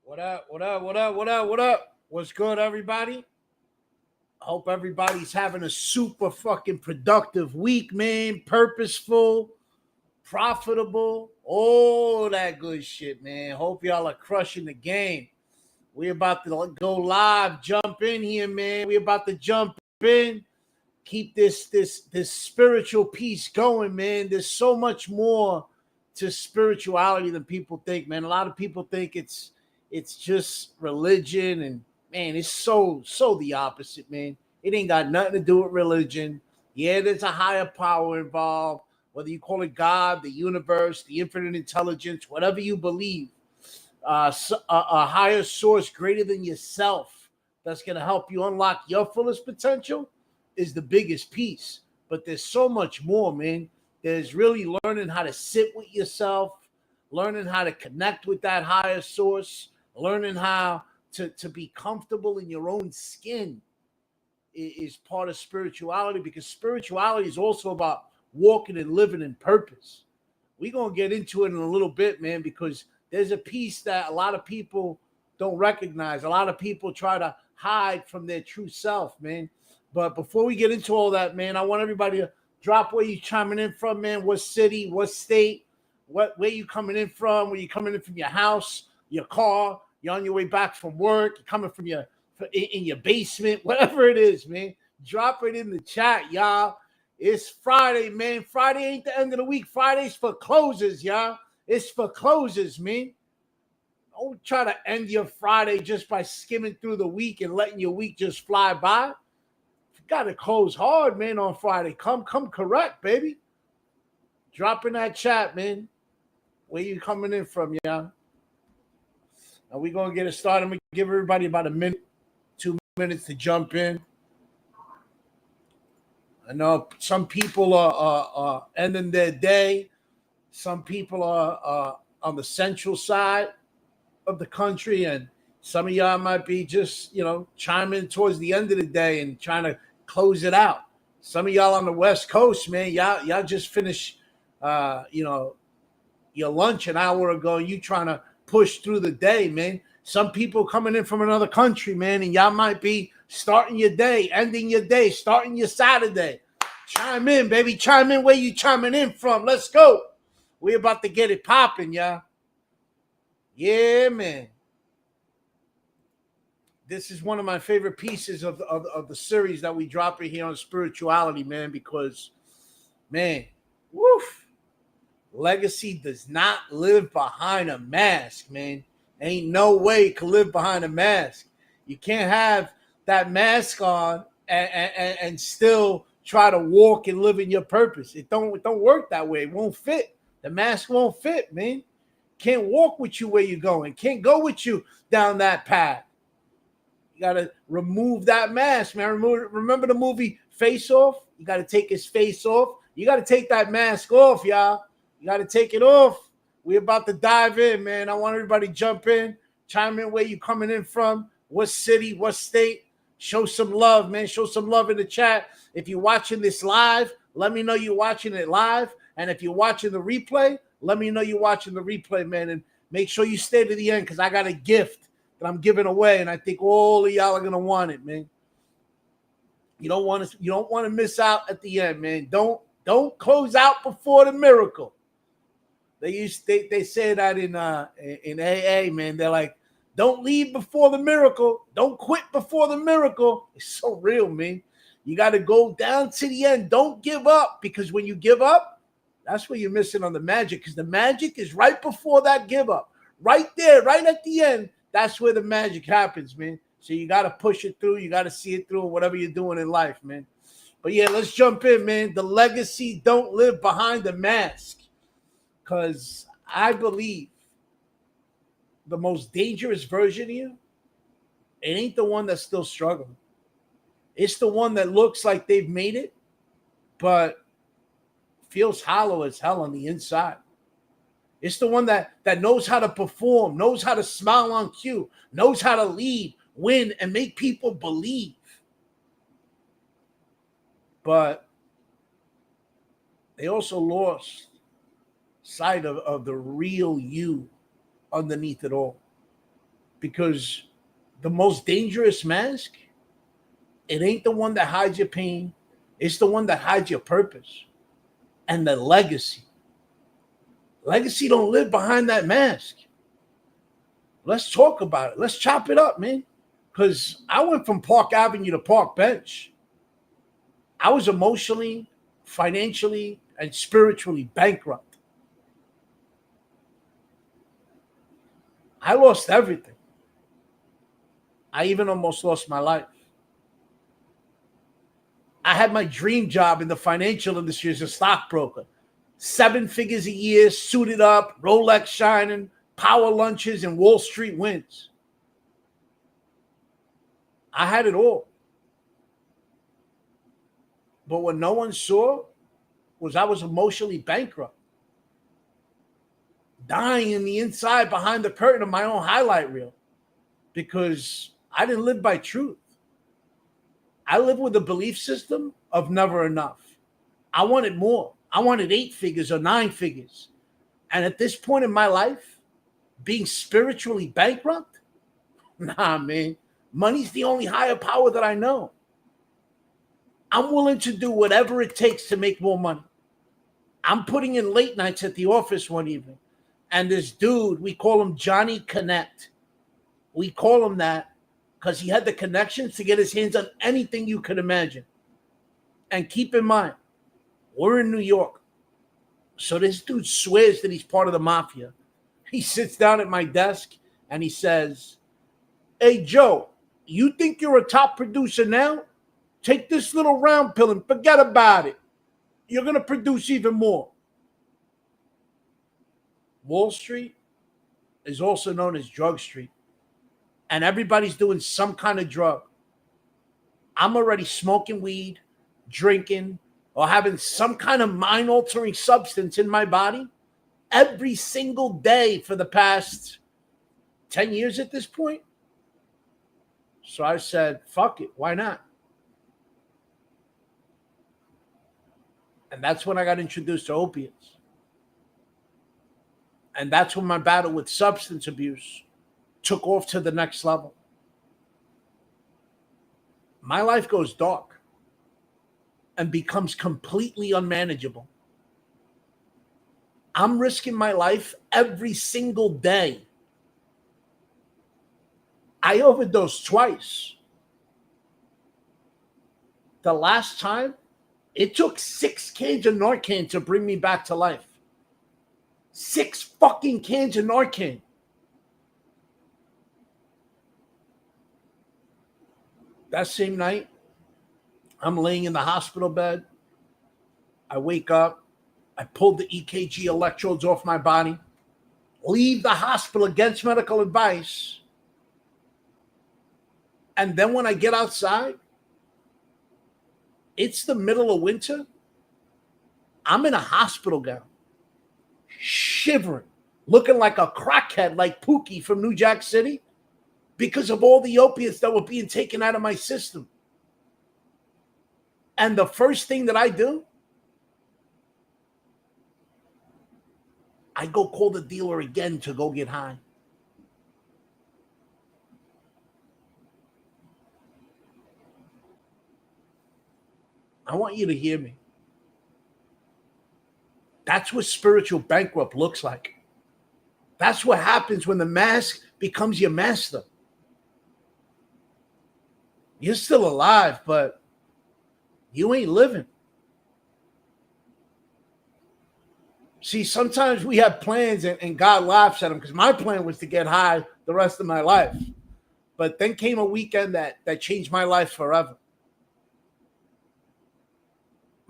What up? What up? What up? What up? What up? What's good, everybody? Hope everybody's having a super fucking productive week, man. Purposeful, profitable, all that good shit, man. Hope y'all are crushing the game. We about to go live. Jump in here, man. We about to jump in. Keep this spiritual piece going, man. There's so much more to spirituality than people think, man. A lot of people think it's just religion, and man, it's so the opposite, man. It ain't got nothing to do with religion. Yeah, there's a higher power involved, whether you call it God, the universe, the infinite intelligence, whatever you believe. A higher source greater than yourself that's going to help you unlock your fullest potential is the biggest piece. But there's so much more, man. There's really learning how to sit with yourself, learning how to connect with that higher source, learning how to be comfortable in your own skin is part of spirituality, because spirituality is also about walking and living in purpose. We're going to get into it in a little bit, man, because there's a piece that a lot of people don't recognize. A lot of people try to hide from their true self, man. But before we get into all that, man, I want everybody to drop where you chiming in from, man. What city, what state, where you coming in from? Where you coming in from your house, your car, you're on your way back from work, you're coming from in your basement, whatever it is, man. Drop it in the chat, y'all. It's Friday, man. Friday ain't the end of the week. Friday's for closers, y'all. It's for closers, man. Don't try to end your Friday just by skimming through the week and letting your week just fly by. You got to close hard, man, on Friday. Come correct, baby. Drop in that chat, man. Where you coming in from, y'all? Now we're going to get it started. I'm going to give everybody about a minute, 2 minutes to jump in. I know some people are ending their day. Some people are on the central side of the country, and some of y'all might be just, chiming towards the end of the day and trying to close it out. Some of y'all on the West Coast, man, y'all just finished, your lunch an hour ago. You trying to push through the day, man. Some people coming in from another country, man, and y'all might be starting your day, ending your day, starting your Saturday. Chime in, baby. Chime in where you chiming in from. Let's go. We about to get it popping, y'all. Yeah, man. This is one of my favorite pieces of the series that we drop in here on spirituality, man, because, man, woof. Legacy does not live behind a mask, man. Ain't no way it can live behind a mask. You can't have that mask on and still try to walk and live in your purpose. It don't work that way. It won't fit. The mask won't fit, man. Can't walk with you where you're going. Can't go with you down that path. You got to remove that mask, man. Remember the movie Face Off? You got to take his face off. You got to take that mask off, y'all. You got to take it off. We're about to dive in, man. I want everybody to jump in, chime in where you coming in from, what city, what state. Show some love, man. Show some love in the chat. If you're watching this live, let me know you're watching it live. And if you're watching the replay, let me know you're watching the replay, man. And make sure you stay to the end, because I got a gift that I'm giving away, and I think all of y'all are gonna want it, man. You don't want to miss out at the end, man. Don't close out before the miracle. They say that in AA, man. They're like, don't leave before the miracle. Don't quit before the miracle. It's so real, man. You got to go down to the end. Don't give up, because when you give up, that's where you're missing on the magic, because the magic is right before that give up. Right there, right at the end, that's where the magic happens, man. So you got to push it through. You got to see it through, whatever you're doing in life, man. But yeah, let's jump in, man. The legacy don't live behind the mask. Because I believe the most dangerous version of you, it ain't the one that's still struggling. It's the one that looks like they've made it, but feels hollow as hell on the inside. It's the one that knows how to perform, knows how to smile on cue, knows how to lead, win, and make people believe. But they also lost sight of the real you underneath it all. Because the most dangerous mask, it ain't the one that hides your pain. It's the one that hides your purpose and the legacy. Legacy don't live behind that mask. Let's talk about it. Let's chop it up, man. Because I went from Park Avenue to Park Bench. I was emotionally, financially, and spiritually bankrupt. I lost everything. I even almost lost my life. I had my dream job in the financial industry as a stockbroker. 7 figures a year, suited up, Rolex shining, power lunches, and Wall Street wins. I had it all. But what no one saw was I was emotionally bankrupt. Dying in the inside behind the curtain of my own highlight reel. Because I didn't live by truth. I lived with a belief system of never enough. I wanted more. I wanted 8 figures or 9 figures. And at this point in my life, being spiritually bankrupt, nah, man. Money's the only higher power that I know. I'm willing to do whatever it takes to make more money. I'm putting in late nights at the office one evening. And this dude, we call him Johnny Connect. We call him that because he had the connections to get his hands on anything you could imagine. And keep in mind, we're in New York. So this dude swears that he's part of the mafia. He sits down at my desk and he says, "Hey, Joe, you think you're a top producer now? Take this little round pill and forget about it. You're going to produce even more." Wall Street is also known as Drug Street. And everybody's doing some kind of drug. I'm already smoking weed, drinking, or having some kind of mind-altering substance in my body every single day for the past 10 years at this point. So I said, fuck it, why not? And that's when I got introduced to opiates. And that's when my battle with substance abuse took off to the next level. My life goes dark and becomes completely unmanageable. I'm risking my life every single day. I overdosed twice. The last time, it took 6 cans of Narcan to bring me back to life. 6 fucking cans of Narcan. That same night, I'm laying in the hospital bed. I wake up. I pulled the EKG electrodes off my body. Leave the hospital against medical advice. And then when I get outside, it's the middle of winter. I'm in a hospital gown, shivering, looking like a crackhead like Pookie from New Jack City because of all the opiates that were being taken out of my system. And the first thing that I do, I go call the dealer again to go get high. I want you to hear me. That's what spiritual bankrupt looks like. That's what happens when the mask becomes your master. You're still alive, but you ain't living. See, sometimes we have plans and God laughs at them because my plan was to get high the rest of my life. But then came a weekend that changed my life forever.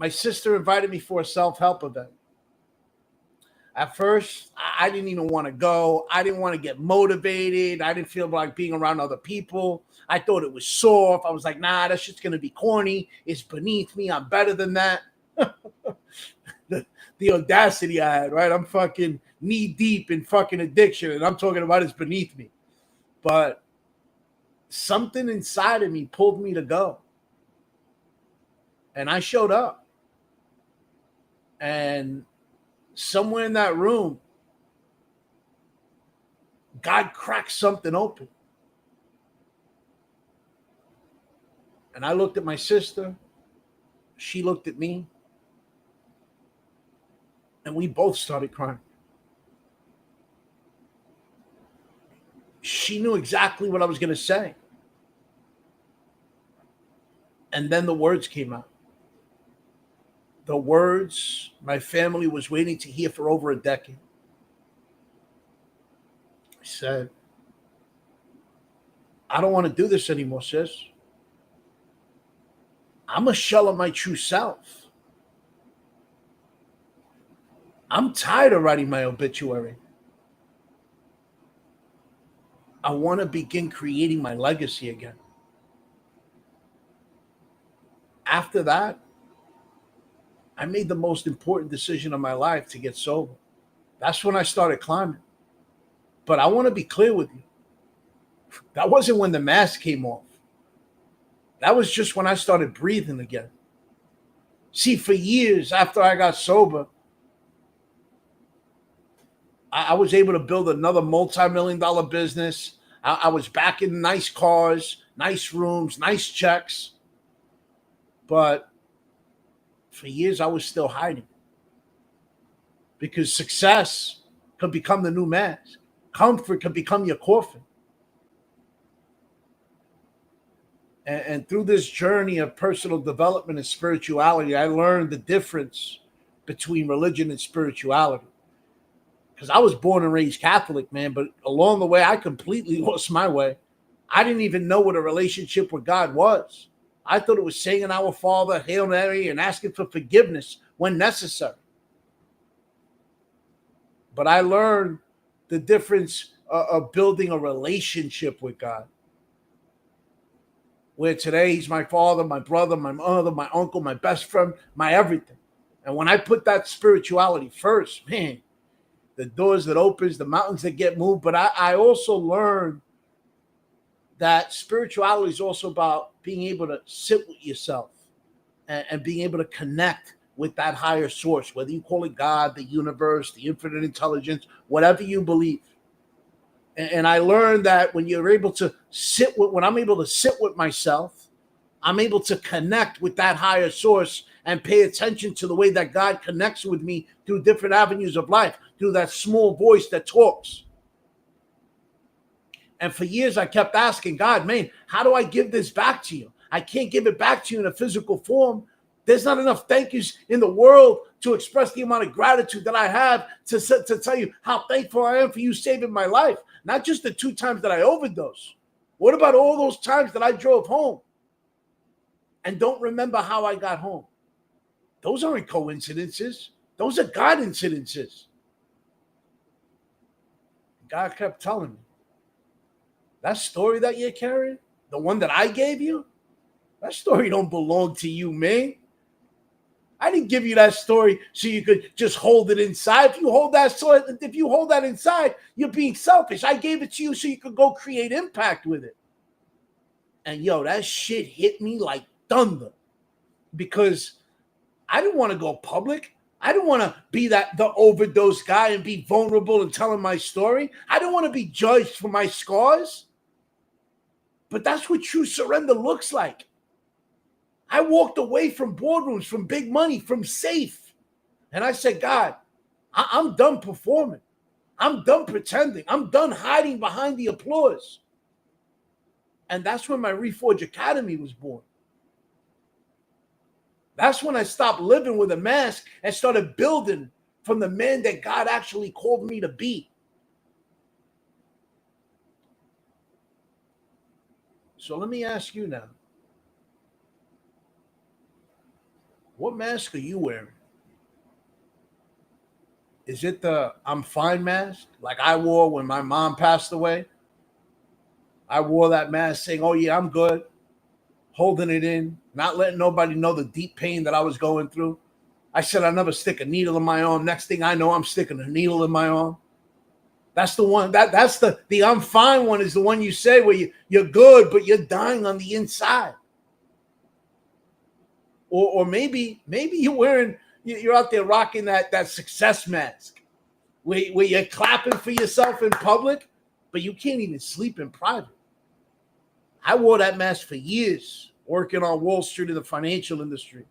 My sister invited me for a self-help event. At first, I didn't even want to go. I didn't want to get motivated. I didn't feel like being around other people. I thought it was soft. I was like, nah, that shit's going to be corny. It's beneath me. I'm better than that. the audacity I had, right? I'm fucking knee deep in fucking addiction, and I'm talking about it's beneath me. But something inside of me pulled me to go. And I showed up. And somewhere in that room, God cracked something open. And I looked at my sister. She looked at me. And we both started crying. She knew exactly what I was going to say. And then the words came out. The words my family was waiting to hear for over a decade. I said, I don't want to do this anymore, sis. I'm a shell of my true self. I'm tired of writing my obituary. I want to begin creating my legacy again. After that, I made the most important decision of my life to get sober. That's when I started climbing. But I want to be clear with you. That wasn't when the mask came off. That was just when I started breathing again. See, for years after I got sober, I was able to build another multi-million-dollar business. I was back in nice cars, nice rooms, nice checks. But for years, I was still hiding. Because success could become the new mask. Comfort could become your coffin. And through this journey of personal development and spirituality, I learned the difference between religion and spirituality. Because I was born and raised Catholic, man, but along the way, I completely lost my way. I didn't even know what a relationship with God was. I thought it was saying Our Father, Hail Mary, and asking for forgiveness when necessary. But I learned the difference of building a relationship with God. Where today he's my father, my brother, my mother, my uncle, my best friend, my everything. And when I put that spirituality first, man, the doors that opens, the mountains that get moved. But I also learned that spirituality is also about being able to sit with yourself and being able to connect with that higher source, whether you call it God, the universe, the infinite intelligence, whatever you believe. And I learned that when you're able to when I'm able to sit with myself, I'm able to connect with that higher source and pay attention to the way that God connects with me through different avenues of life, through that small voice that talks. And for years, I kept asking God, man, how do I give this back to you? I can't give it back to you in a physical form. There's not enough thank yous in the world to express the amount of gratitude that I have to tell you how thankful I am for you saving my life. Not just the 2 times that I overdosed. What about all those times that I drove home and don't remember how I got home? Those aren't coincidences. Those are God incidences. God kept telling me, that story that you're carrying, the one that I gave you, that story don't belong to you, man. I didn't give you that story so you could just hold it inside. If you hold that inside, you're being selfish. I gave it to you so you could go create impact with it. And yo, that shit hit me like thunder because I didn't want to go public. I didn't want to be the overdose guy and be vulnerable and telling my story. I didn't want to be judged for my scars. But that's what true surrender looks like. I walked away from boardrooms, from big money, from safe. And I said, God, I'm done performing. I'm done pretending. I'm done hiding behind the applause. And that's when my Reforge Academy was born. That's when I stopped living with a mask and started building from the man that God actually called me to be. So let me ask you now. What mask are you wearing? Is it the I'm fine mask like I wore when my mom passed away? I wore that mask saying, oh yeah, I'm good. Holding it in, not letting nobody know the deep pain that I was going through. I said I'd never stick a needle in my arm. Next thing I know, I'm sticking a needle in my arm. That's the one. That's the I'm fine one is the one you say where you're good, but you're dying on the inside. Or maybe you're out there rocking that success mask where you're clapping for yourself in public, but you can't even sleep in private. I wore that mask for years working on Wall Street in the financial industry.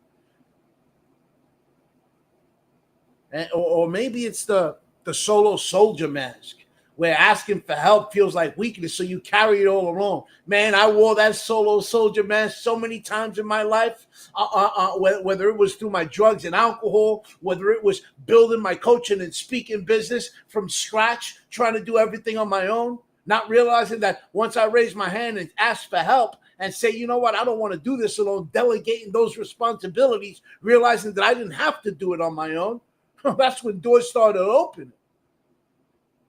Or maybe it's the solo soldier mask, where asking for help feels like weakness, so you carry it all along. Man, I wore that solo soldier mask so many times in my life, whether it was through my drugs and alcohol, whether it was building my coaching and speaking business from scratch, trying to do everything on my own, not realizing that once I raise my hand and ask for help and say, you know what, I don't want to do this alone, delegating those responsibilities, realizing that I didn't have to do it on my own, that's when doors started opening.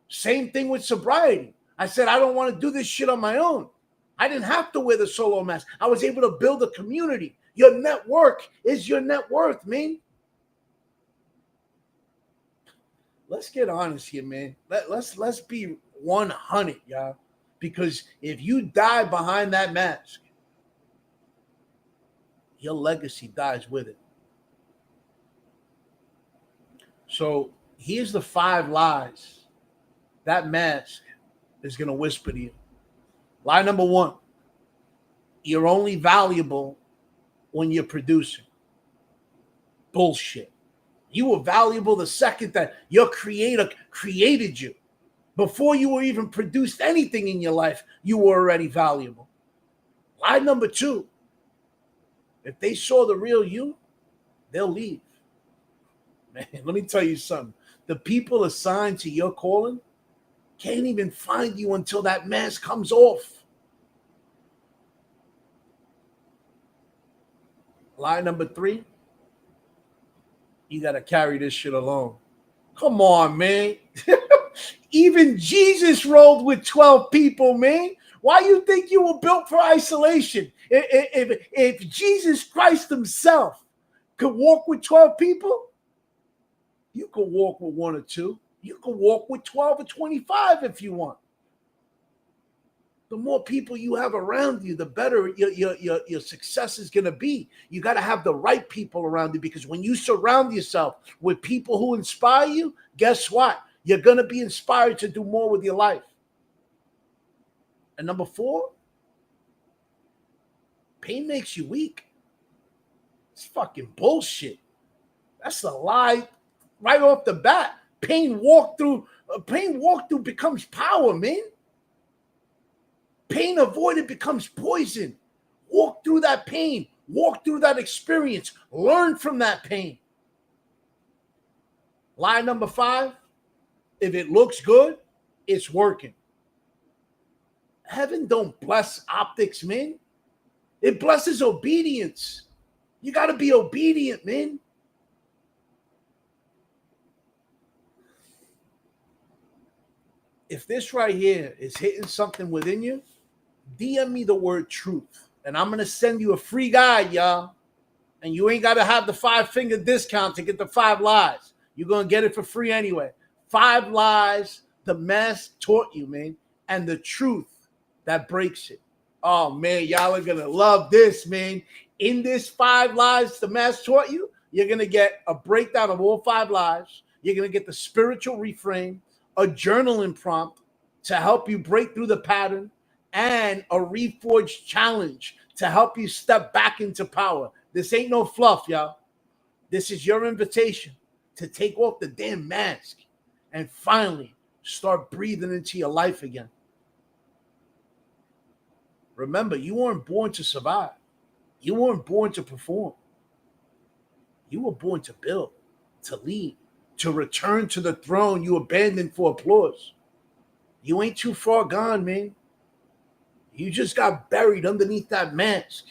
Same thing with sobriety. I said, I don't want to do this shit on my own. I didn't have to wear the solo mask. I was able to build a community. Your network is your net worth, man. Let's get honest here, man. Let's be 100, y'all. Because if you die behind that mask, your legacy dies with it. So here's the 5 lies that mask is going to whisper to you. Lie number 1, you're only valuable when you're producing. Bullshit. You were valuable the second that your creator created you. Before you were even produced anything in your life, you were already valuable. Lie number 2, if they saw the real you, they'll leave. Man, let me tell you something. The people assigned to your calling can't even find you until that mask comes off. Lie number 3, you got to carry this shit alone. Come on, man. Even Jesus rolled with 12 people, man. Why you think you were built for isolation? If Jesus Christ himself could walk with 12 people, you could walk with 1 or 2. You could walk with 12 or 25 if you want. The more people you have around you, the better your success is going to be. You got to have the right people around you, because when you surround yourself with people who inspire you, guess what? You're going to be inspired to do more with your life. And number 4, pain makes you weak. It's fucking bullshit. That's a lie right off the bat. Pain walked through becomes power, man. Pain avoided becomes poison. Walk through that pain. Walk through that experience. Learn from that pain. Lie number 5, if it looks good, it's working. Heaven don't bless optics, man. It blesses obedience. You got to be obedient, man. If this right here is hitting something within you, DM me the word truth, and I'm going to send you a free guide, y'all. And you ain't got to have the 5-finger discount to get the 5 lies. You're going to get it for free anyway. 5 lies the mask taught you, man, and the truth that breaks it. Oh, man, y'all are going to love this, man. In this 5 lies the mask taught you, you're going to get a breakdown of all 5 lies. You're going to get the spiritual reframe, a journaling prompt to help you break through the pattern, and a reforged challenge to help you step back into power. This ain't no fluff, y'all. This is your invitation to take off the damn mask and finally start breathing into your life again. Remember, you weren't born to survive. You weren't born to perform. You were born to build, to lead, to return to the throne you abandoned for applause. You ain't too far gone, man. You just got buried underneath that mask.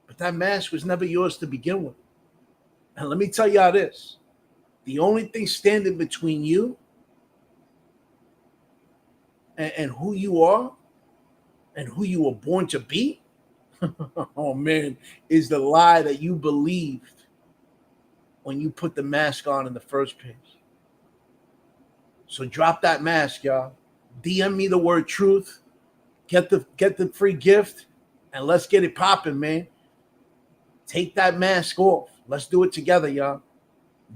But that mask was never yours to begin with. And let me tell y'all this. The only thing standing between you and who you are and who you were born to be, oh man, is the lie that you believed when you put the mask on in the first place. So drop that mask, y'all. DM me the word truth. Get the free gift, and let's get it popping, man. Take that mask off. Let's do it together, y'all.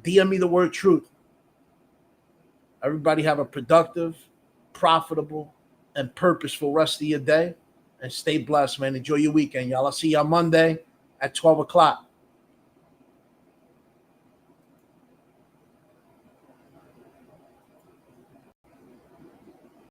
DM me the word truth. Everybody have a productive, profitable, and purposeful rest of your day. and stay blessed, man. Enjoy your weekend, y'all. I'll see you on Monday at 12 o'clock.